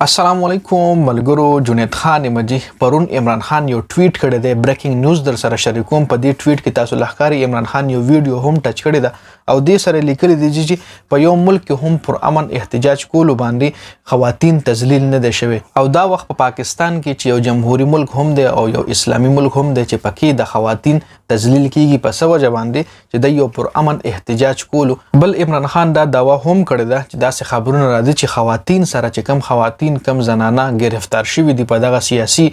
अस्सलाम वालेकुम मलगुरो जुनेद खान मजी परुन इमरान खान यो ट्वीट कړی دی ब्रेकिंग न्यूज़ در سره شریکوم په دې ट्वीट کې تاسو لخکاري عمران خان یو ویډیو هم ټچ کړی دا او دې سره لیکلي دي چې په یو ملک کې هم پر امن احتجاج کولو باندې خواتین تذلیل نه دي شوی او دا وخت په پاکستان کې چې یو جمهوریت ملک هم دی او یو اسلامي ملک هم دی چې پکې د خواتین تذلیل کیږي په سوجه باندې چې د یو پر امن احتجاج کولو بل عمران خان دا داوا هم کړی دا چې داسې خبرونه راځي چې خواتین سره چې کم خواتین کم زنانه گرفتار شوی دي په دغه سیاسي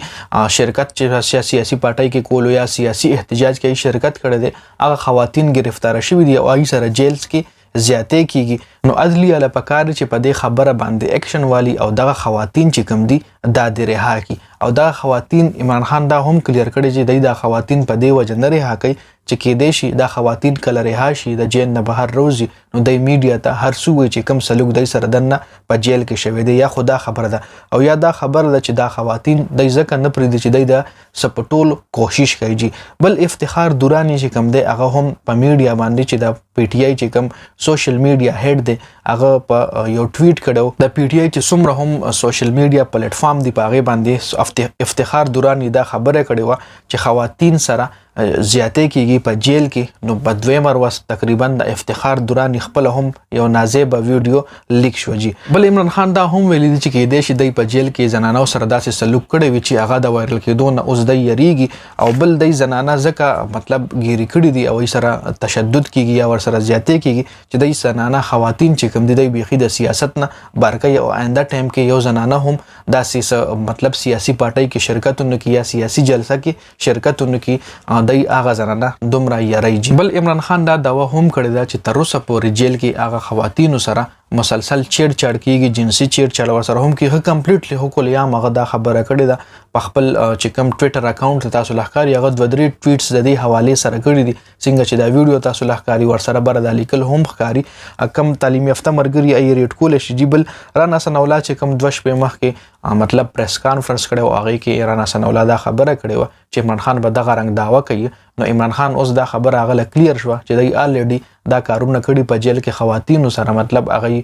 شرکت چې سیاسي پارټي کې کولو یا سیاسي احتجاج کې شرکت کړي دي هغه خواتین گرفتار شوی دي او هغه سره جیلز کې زیاتې کیږي نو عدلیه له پکار چې په دې خبره باندې اکشن والی او دغه خواتین چې کم دي دا د رها کی او دا خواتین عمران خان دا هم کلیر کړي چې د خواتین په دې وجه نه رها کوي چې کېدې شي دا خواتین کله رها شي د جیل نه بهر روزي نو د میډیا ته هر څو چې کم سلوک د سره دنه په جیل کې شوی دی یا خدا خبره ده او یا دا خبره ده چې دا خواتین د ځکه نه پریدي چې د سپټول کوشش کوي بل افتخار دورانی چې کم دی هغه هم په میډیا باندې چې د پی ټی آی چې کم سوشل میډیا هډ دی هغه په یو ټویټ کړو د پی ټی آی چې څومره هم سوشل میډیا پلیټ فارم دی په هغه باندې افتخار دورانی دا خبره کړې و چې خواتین سره زیاتې کیږي په جیل کې نو په دویمه ورځ تقریبا د افتخار دورانی خپل هم یو نازیبه ویډیو لیک شو جی بل عمران خان دا هم ویلي چې کېدې شي د په جیل کې زنانو سره داسې سلوک کړي وي چې هغه د وایرل کېدو نه اوس د یریږي او بل د زنانه ځکه مطلب ګيري کړي دي او سره تشدد کیږي یا ور سره زیاتې کیږي چې د زنانه خواتین چې کوم دي بيخي د سیاست نه بارکه او آینده ټایم کې یو زنانه هم داسې مطلب سیاسي پارټي کې شرکتونه کې یا سیاسي جلسه کې شرکتونه کې د هغه زنانه دومره یریږي بل عمران خان دا دوا هم کړی دا چې تر اوسه پورې جیل کې هغه خواتینو سره مسلسل چیړ چاړ کیږي جنسي چیړ چاړ ور سره هم کې کمپلیټلی هکول یا مغه دا خبره کړې ده په خپل چې کوم ټویټر اکاونټ تاسو لخکاري هغه د درې ټویټس د دې حواله سره کړی دي څنګه چې دا ویډیو تاسو لخکاري ور سره بر د لیکل هم ښکاری کم تعلیم یافته مرګري ای ریټ کول شي جبل رانا سنولا چې کوم دوش په مخ کې مطلب پریس کانفرنس کړي او هغه کې رانا سنولا دا خبره کړي و چې عمران خان به دغه رنګ داوا کوي نو عمران خان اوس دا خبره هغه کلیر شو چې دی الریډي دا کارونه کړي په جیل کې خواتینو سره مطلب هغه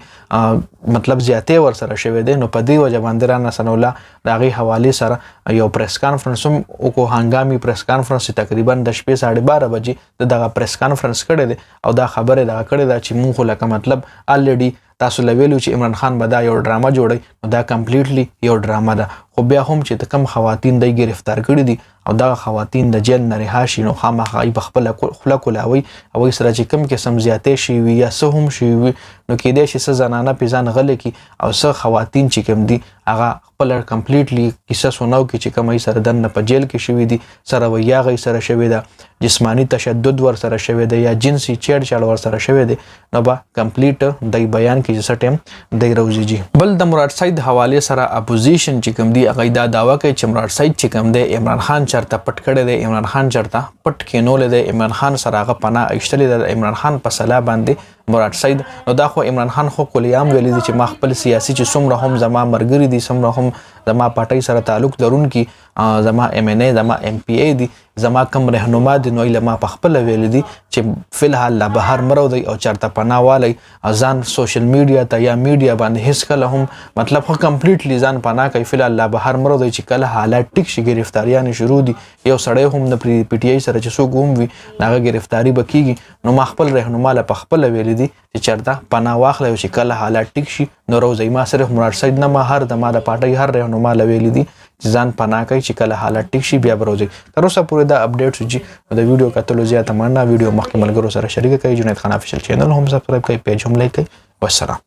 مطلب زیاتې ور سره شوی دی نو په دې وجه باندې رانا سنولا د هغه حواله سره یو پریس کانفرنس هم او هنګامي پریس کانفرنس تقریبا د شپې 12:30 بجې دغه پریس کانفرنس کړي دی او دا خبره دا کړي دا چې مونږ لکه مطلب الریډي تاسو لویلو چې عمران خان به دا یو ډراما جوړي نو دا کمپلیټلی یو ډراما ده خو بیا هم چې کم خواتین د گرفتار کړي دي او دا خواتین د جیل نه رها شي نو خامخا ای بخپل خپل کولاوي او سره چې کم کې سم زیاتې شي وي یا سه هم شي وي نو کې دې شي زنانه پیزان غل کی او سه خواتین چې کم دي هغه خپل کمپلیټلی کیسه سوناو کې چې کم ای سره دنه په جیل کې شوی دي سره ویا غي سره شوی ده جسمانی تشدد ور سره شوی ده یا جنسي چیړ چاړ ور سره شوی ده نو با کمپلیټ د بیان کې چې ټیم د روزي جی بل د مراد سید حواله سره اپوزیشن چې کم دي هغه دا داوا کوي چې مراد سید چې کم دی عمران خان چرته پټ کړی دی عمران خان چرته پټ کینول دی عمران خان سره هغه پناه ایشتلې د عمران خان په صلاح باندې مراد سید نو دا خو عمران خان خو کلیام ویلي دي چې ما خپل سیاسي چې څومره هم زما مرګري دي څومره هم زما پارټي سره تعلق لرونکي زما ام ان ای زما ام پی ای دي زما کم رهنما دي نو لما په خپل ویل دي چې فلحال لا بهر مرو دی او چرته پناوالی ځان سوشل میډیا ته یا میډیا باندې هیڅ کله هم مطلب خو کمپلیټلی ځان پناه کوي فلحال لا بهر مرو دی چې کله حالات ټیک شي گرفتاریان شروع دي یو سړی هم د پی ټی آی سره چې څوک هم وي هغه گرفتاری بکیږي نو ما خپل رهنما له خپل ویل دي چې چرته پناه واخلي چې کله حالات ټیک شي نو روزي ما صرف مراد سید نه ما هر د ما د پارټي هر رهنما له ویل دي چې ځان پناه کوي چې کله حالات ټیک شي بیا بروزي تر اوسه پورې دا اپډیټ شي د ویډیو کتلو زیاته مننه ویډیو مخکې ملګرو سره شریک کړئ جنید خان افیشل چینل هم سبسکرایب کړئ پیج هم لایک کړئ والسلام